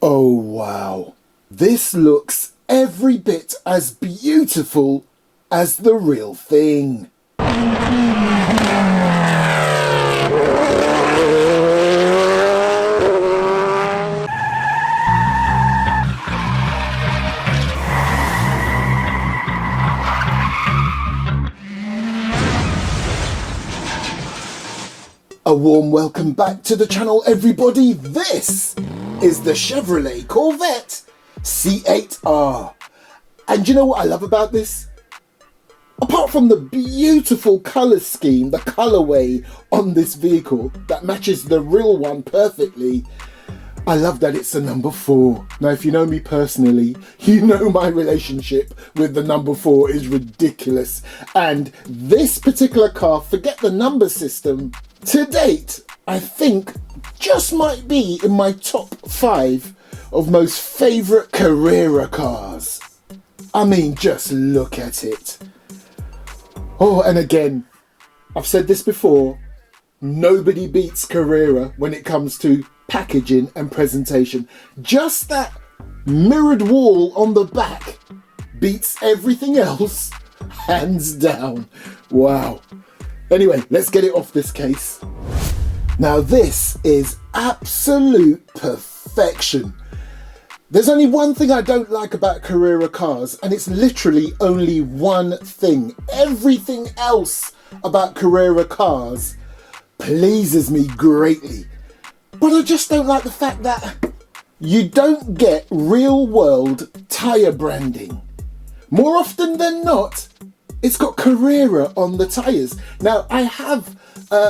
Oh wow, this looks every bit as beautiful as the real thing. A warm welcome back to the channel, everybody. This is the Chevrolet Corvette C8R. And you know what I love about this? Apart from the beautiful colour scheme, the colourway on this vehicle that matches the real one perfectly, I love that it's a number 4. Now, if you know me personally, you know my relationship with the number 4 is ridiculous. And this particular car, forget the number system, to date, I think just might be in my top 5 of most favourite Carrera cars. I mean, just look at it. Oh, and again, I've said this before, nobody beats Carrera when it comes to packaging and presentation. Just that mirrored wall on the back beats everything else, hands down. Wow. Anyway, let's get it off this case. Now this is absolute perfection. There's only one thing I don't like about Carrera cars, and it's literally only one thing. Everything else about Carrera cars pleases me greatly. But I just don't like the fact that you don't get real world tyre branding. More often than not, it's got Carrera on the tyres. Now, I have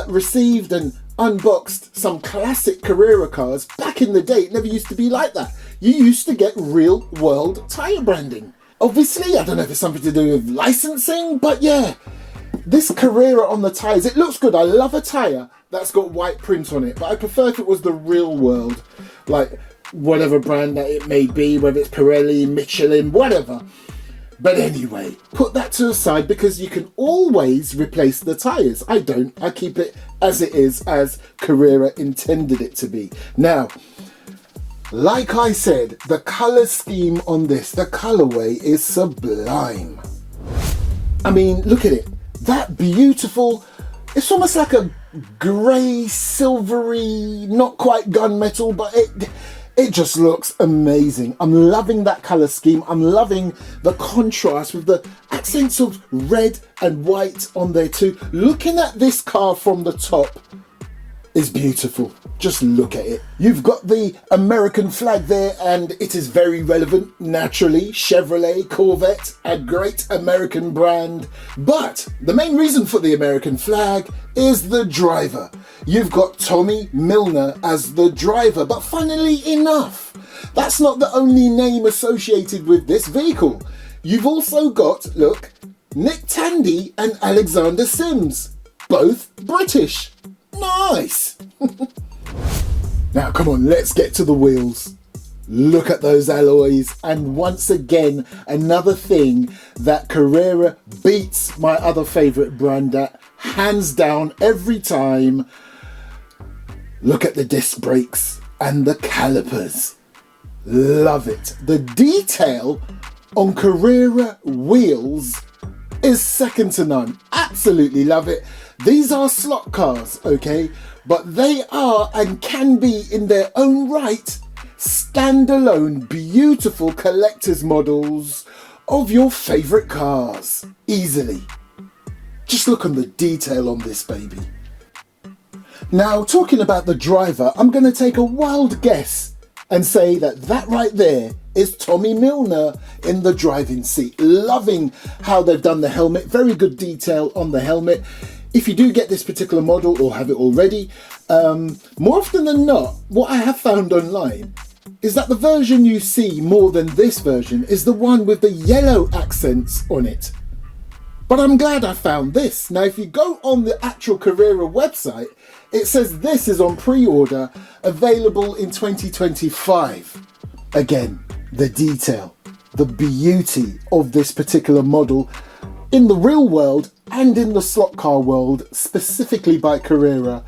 received and unboxed some classic Carrera cars. Back in the day, it never used to be like that. You used to get real world tyre branding. Obviously, I don't know if it's something to do with licensing, but yeah, this Carrera on the tyres, it looks good. I love a tyre that's got white print on it, but I prefer if it was the real world, like whatever brand that it may be, whether it's Pirelli, Michelin, whatever. But anyway, put that to the side because you can always replace the tyres. I don't. I keep it as it is, as Carrera intended it to be. Now, like I said, the colour scheme on this, the colourway is sublime. I mean, look at it. That beautiful, it's almost like a grey, silvery, not quite gunmetal, but it just looks amazing. I'm loving that colour scheme. I'm loving the contrast with the accents of red and white on there too. Looking at this car from the top is beautiful. Just look at it. You've got the American flag there, and it is very relevant, naturally. Chevrolet, Corvette, a great American brand. But the main reason for the American flag is the driver. You've got Tommy Milner as the driver, but funnily enough, that's not the only name associated with this vehicle. You've also got, look, Nick Tandy and Alexander Sims, both British. Nice. Now come on, let's get to the wheels. Look at those alloys, and once again, another thing that Carrera beats my other favourite brand at, hands down, every time. Look at the disc brakes and the calipers. Love it. The detail on Carrera wheels is second to none. Absolutely love it. These are slot cars, okay? But they are and can be in their own right standalone, beautiful collector's models of your favourite cars. Easily. Just look on the detail on this baby. Now, talking about the driver, I'm going to take a wild guess and say that that right there is Tommy Milner in the driving seat. Loving how they've done the helmet. Very good detail on the helmet. If you do get this particular model or have it already, more often than not, what I have found online is that the version you see more than this version is the one with the yellow accents on it. But I'm glad I found this. Now, if you go on the actual Carrera website, it says this is on pre-order, available in 2025. Again, the detail, the beauty of this particular model in the real world and in the slot car world, specifically by Carrera,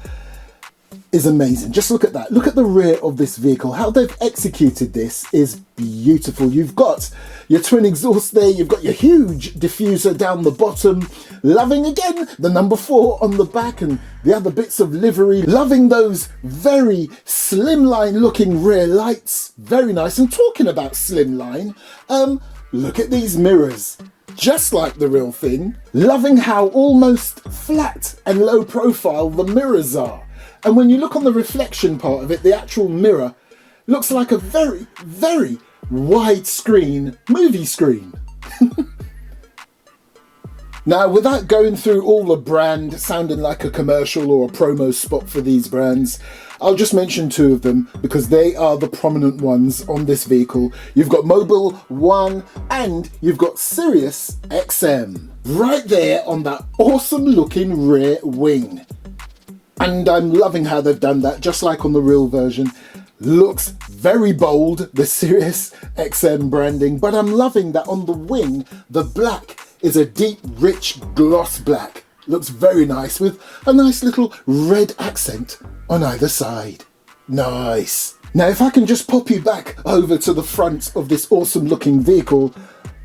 is amazing. Just look at that. Look at the rear of this vehicle. How they've executed this is beautiful. You've got your twin exhaust there. You've got your huge diffuser down the bottom. Loving, again, the number 4 on the back and the other bits of livery. Loving those very slimline looking rear lights. Very nice. And talking about slimline, look at these mirrors. Just like the real thing. Loving how almost flat and low profile the mirrors are. And when you look on the reflection part of it, the actual mirror looks like a very, very wide screen movie screen. Now, without going through all the brand sounding like a commercial or a promo spot for these brands, I'll just mention 2 of them because they are the prominent ones on this vehicle. You've got Mobile One and you've got Sirius XM right there on that awesome looking rear wing. And I'm loving how they've done that, just like on the real version. Looks very bold, the Sirius XM branding, but I'm loving that on the wing, the black is a deep, rich gloss black. Looks very nice with a nice little red accent on either side. Nice. Now, if I can just pop you back over to the front of this awesome looking vehicle,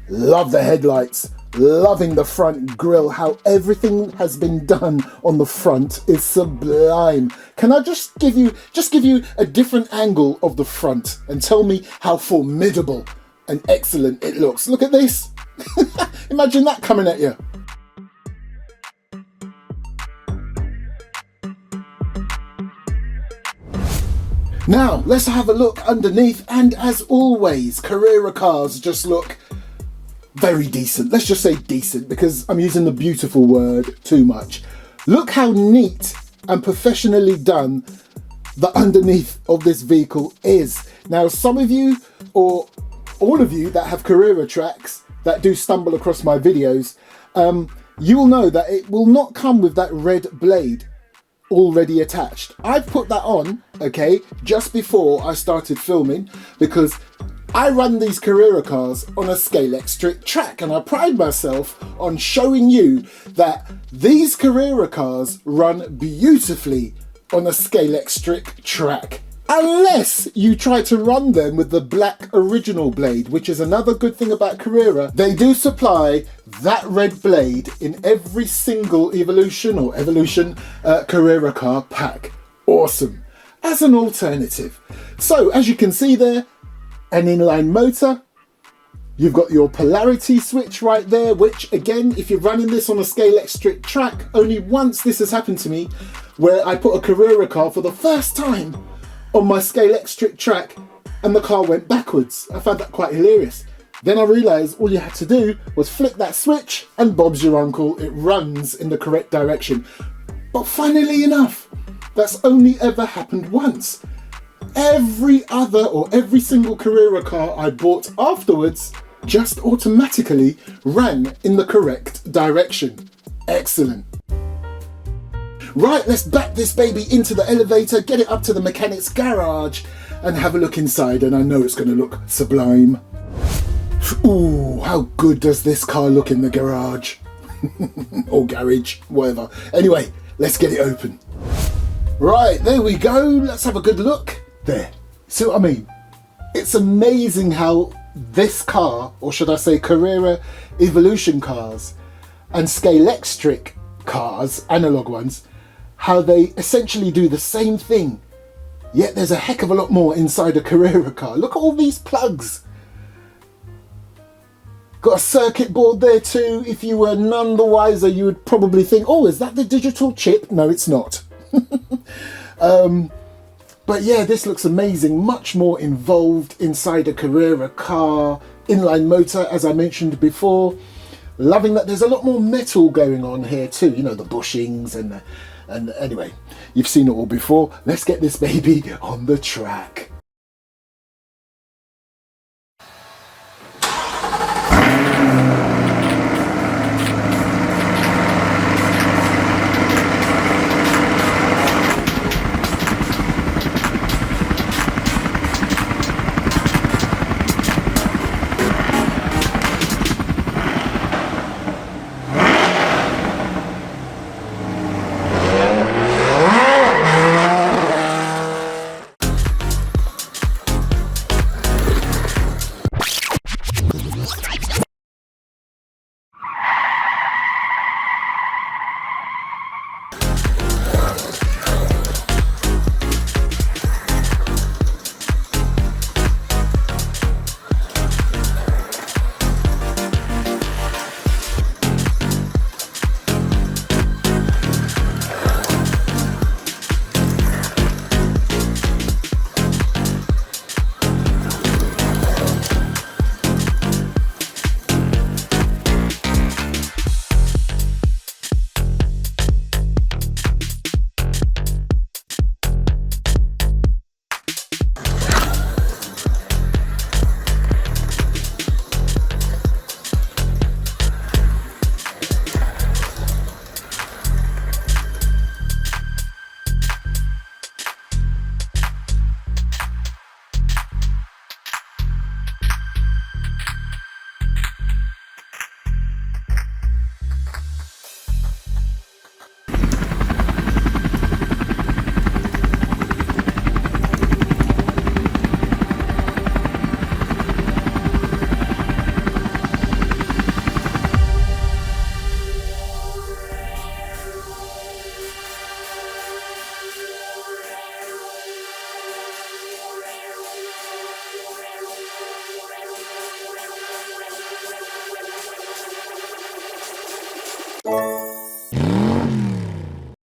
love the headlights. Loving the front grille, how everything has been done on the front is sublime. Can I just give you a different angle of the front and tell me how formidable and excellent it looks? Look at this. Imagine that coming at you. Now, let's have a look underneath, and as always, Carrera cars just look very decent. Let's just say decent because I'm using the beautiful word too much. Look how neat and professionally done the underneath of this vehicle is. Now, some of you or all of you that have Carrera tracks that do stumble across my videos, you will know that it will not come with that red blade already attached. I've put that on, okay, just before I started filming because I run these Carrera cars on a Scalextric track, and I pride myself on showing you that these Carrera cars run beautifully on a Scalextric track. Unless you try to run them with the black original blade, which is another good thing about Carrera. They do supply that red blade in every single Evolution Carrera car pack. Awesome. As an alternative. So, as you can see there, an inline motor. You've got your polarity switch right there, which again, if you're running this on a Scalextric track, only once this has happened to me, where I put a Carrera car for the first time on my Scalextric track and the car went backwards. I found that quite hilarious. Then I realised all you had to do was flick that switch and Bob's your uncle, it runs in the correct direction. But funnily enough, that's only ever happened once. Every other or every single Carrera car I bought afterwards just automatically ran in the correct direction. Excellent. Right, let's back this baby into the elevator, get it up to the mechanic's garage and have a look inside, and I know it's going to look sublime. Ooh, how good does this car look in the garage? Or garage, whatever. Anyway, let's get it open. Right, there we go. Let's have a good look. There. See what I mean? It's amazing how this car, or should I say Carrera Evolution cars and Scalextric cars, analog ones, how they essentially do the same thing. Yet there's a heck of a lot more inside a Carrera car. Look at all these plugs. Got a circuit board there too. If you were none the wiser, you would probably think, oh, is that the digital chip? No, it's not. But yeah, this looks amazing. Much more involved inside a Carrera car. Inline motor, as I mentioned before. Loving that there's a lot more metal going on here too. You know, the bushings and anyway, you've seen it all before. Let's get this baby on the track.